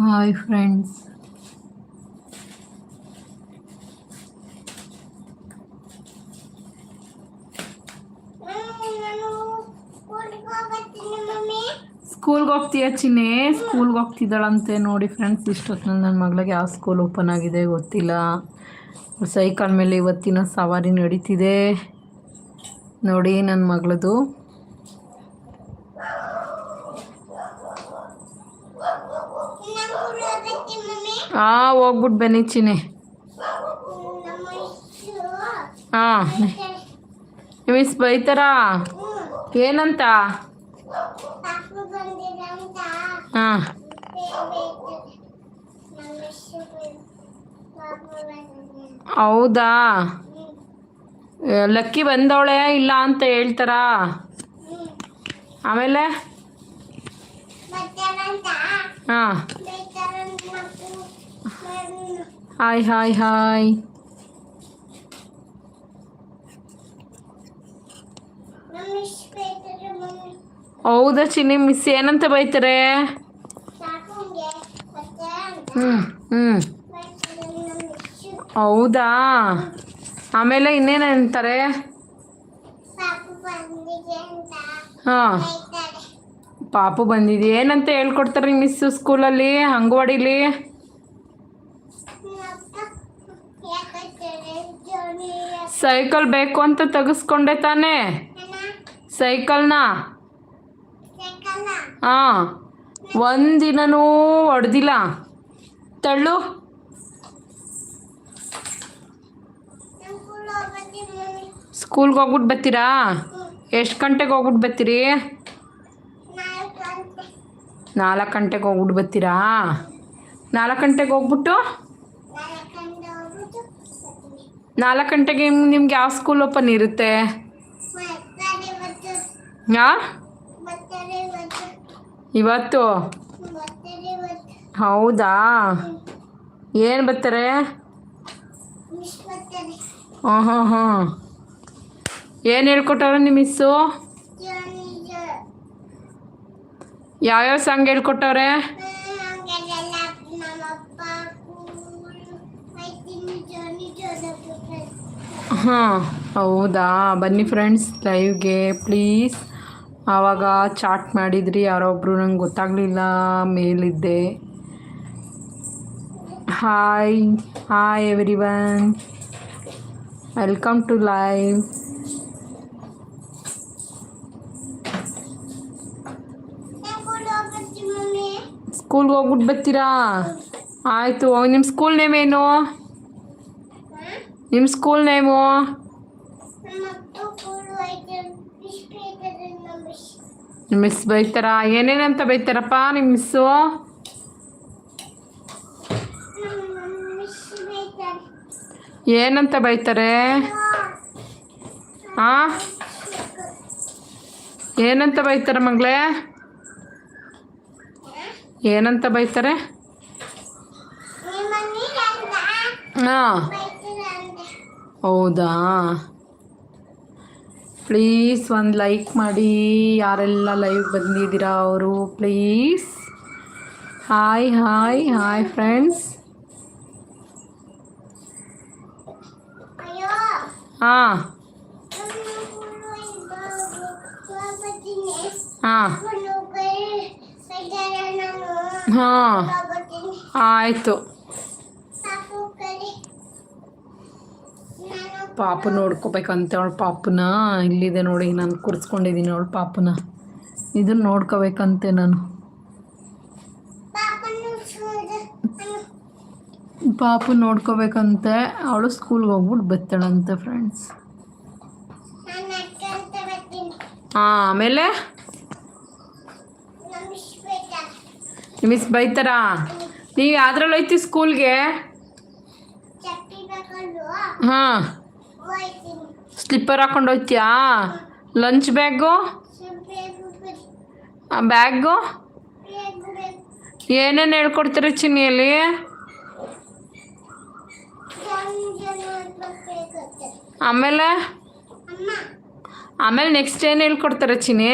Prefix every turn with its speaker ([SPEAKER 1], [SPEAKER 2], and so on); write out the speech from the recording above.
[SPEAKER 1] Hi friends. ಸ್ಕೂಲ್ಗೆ ಹೋಗ್ತೀಯ ಚಿನ್ನೆ? ಸ್ಕೂಲ್ಗೆ ಹೋಗ್ತಿದ್ದಾಳಂತೆ ನೋಡಿ ಫ್ರೆಂಡ್ಸ್. ಇಷ್ಟೊತ್ತಿನಲ್ಲಿ ನನ್ನ ಮಗಳಿಗೆ ಯಾವ ಸ್ಕೂಲ್ ಓಪನ್ ಆಗಿದೆ ಗೊತ್ತಿಲ್ಲ. ಸೈಕಲ್ ಮೇಲೆ ಇವತ್ತಿನ ಸವಾರಿ ನಡೀತಿದೆ ನೋಡಿ ನನ್ನ ಮಗಳದು. ಹೋಗ್ಬಿಟ್ಟು ಬನ್ನಿ ಚಿನ್ನೆ. ಹಾಂ, ಮಿಸ್ ಬೈತಾರಾ? ಏನಂತ? ಹಾಂ, ಹೌದಾ? ಲಕ್ಕಿ ಬಂದವಳೆ ಇಲ್ಲ ಅಂತ ಹೇಳ್ತಾರಾ? ಆಮೇಲೆ ಹಾಂ, ಹಾಯ್ ಹಾಯ್ ಹಾಯ್. ಹೌದಾ ಚಿನ್ನಿ? ಮಿಸ್ ಏನಂತ ಬೈತಾರೆ? ಹ್ಞೂ ಹ್ಞೂ, ಹೌದಾ? ಆಮೇಲೆ ಇನ್ನೇನು ಅಂತಾರೆ? ಹಾಂ, ಪಾಪು ಬಂದಿದೆ ಏನಂತ ಹೇಳ್ಕೊಡ್ತಾರೆ ಮಿಸ್ಸು ಸ್ಕೂಲಲ್ಲಿ, ಅಂಗನವಾಡಿಲಿ? ಸೈಕಲ್ ಬೇಕು ಅಂತ ತೆಗೆಸ್ಕೊಂಡೆ ತಾನೇ ಸೈಕಲ್ನ? ಹಾಂ, ಒಂದಿನನೂ ಹೊಡೆದಿಲ್ಲ. ತಳ್ಳು. ಸ್ಕೂಲ್ಗೆ ಹೋಗ್ಬಿಟ್ಟು ಬರ್ತೀರಾ? ಎಷ್ಟು ಗಂಟೆಗೆ ಹೋಗ್ಬಿಟ್ಟು ಬರ್ತೀರಿ? 4 ಗಂಟೆಗೆ ಹೋಗ್ಬಿಟ್ಟು ಬರ್ತೀರಾ? 4 ಗಂಟೆಗೆ ಹೋಗ್ಬಿಟ್ಟು 4 ಗಂಟೆಗೆ ನಿಮ್ಗೆ ಯಾವ ಸ್ಕೂಲ್ ಓಪನ್ ಇರುತ್ತೆ? ಹಾಂ, ಇವತ್ತು? ಹೌದಾ? ಏನು ಬರ್ತಾರೆ? ಹಾಂ ಹಾಂ ಹಾಂ. ಏನು ಹೇಳ್ಕೊಟ್ಟವ್ರೆ ನಿಮ್ಮ ಮಿಸ್ಸು? ಯಾವ್ಯಾವ ಸಾಂಗ್ ಹೇಳ್ಕೊಟ್ಟವ್ರೆ? ಹಾಂ, ಹೌದಾ? ಬನ್ನಿ ಫ್ರೆಂಡ್ಸ್ ಲೈವ್ಗೆ ಪ್ಲೀಸ್. ಆವಾಗ ಚಾಟ್ ಮಾಡಿದ್ರಿ ಯಾರೊಬ್ಬರು, ನಂಗೆ ಗೊತ್ತಾಗಲಿಲ್ಲ, ಮೇಲಿದ್ದೆ. Hi hi everyone, welcome to live. ಸ್ಕೂಲ್ಗೆ ಹೋಗ್ಬಿಟ್ಟು ಬರ್ತೀರಾ? ಆಯಿತು. ನಿಮ್ಮ ಸ್ಕೂಲ್ ನೇಮ್ ಏನು? ನಿಮ್ಮ ಸ್ಕೂಲ್ ನೇಮು? ಮಿಸ್ ಬೈತಾರಾ? ಏನೇನಂತ ಬೈತಾರಪ್ಪ ನಿಮ್ಮ ಮಿಸ್ಸು? ಏನಂತ ಬೈತಾರೆ? ಹಾಂ, ಏನಂತ ಬೈತಾರೆ ಮಗಳೇ? ಏನಂತ ಬೈತಾರೆ? ಹಾಂ, ಹೌದಾ? ಪ್ಲೀಸ್ ಒಂದು ಲೈಕ್ ಮಾಡಿ, ಯಾರೆಲ್ಲ ಲೈವ್ ಬಂದಿದ್ದೀರಾ ಅವರು please. Hi hi hi friends. ಹಾಂ ಹಾಂ ಹಾಂ, ಆಯಿತು. ಪಾಪು ನೋಡ್ಕೋಬೇಕಂತೆ ಅವಳು ಪಾಪುನ. ಇಲ್ಲಿದೆ ನೋಡಿ, ನಾನು ಕೂರಿಸ್ಕೊಂಡಿದ್ದೀನಿ ಅವಳು ಪಾಪುನ. ಇದನ್ನು ನೋಡ್ಕೋಬೇಕಂತೆ ನಾನು. ಪಾಪು ನೋಡ್ಕೋಬೇಕಂತೆ. ಅವಳು ಸ್ಕೂಲ್ಗೆ ಹೋಗ್ಬಿಟ್ಟು ಬರ್ತಾಳಂತೆ ಫ್ರೆಂಡ್ಸ್. ಹಾಂ, ಆಮೇಲೆ ಮಿಸ್ ಬೈತಾರಾ? ನೀವು ಯಾವ್ದ್ರಲ್ಲಿ ಹೋಯ್ತಿ ಸ್ಕೂಲ್ಗೆ? ಹಾಂ, ಸ್ಲಿಪ್ಪರ್ ಹಾಕೊಂಡು ಹೋಗ್ತೀಯಾ? Lunch bag? ಬ್ಯಾಗು ಏನೇನು ಹೇಳ್ಕೊಡ್ತಾರೆ ಚಿನ್ನಿಯಲ್ಲಿ? ಆಮೇಲೆ ಆಮೇಲೆ ನೆಕ್ಸ್ಟ್ ಏನು ಹೇಳ್ಕೊಡ್ತಾರೆ ಚಿನ್ನಿ?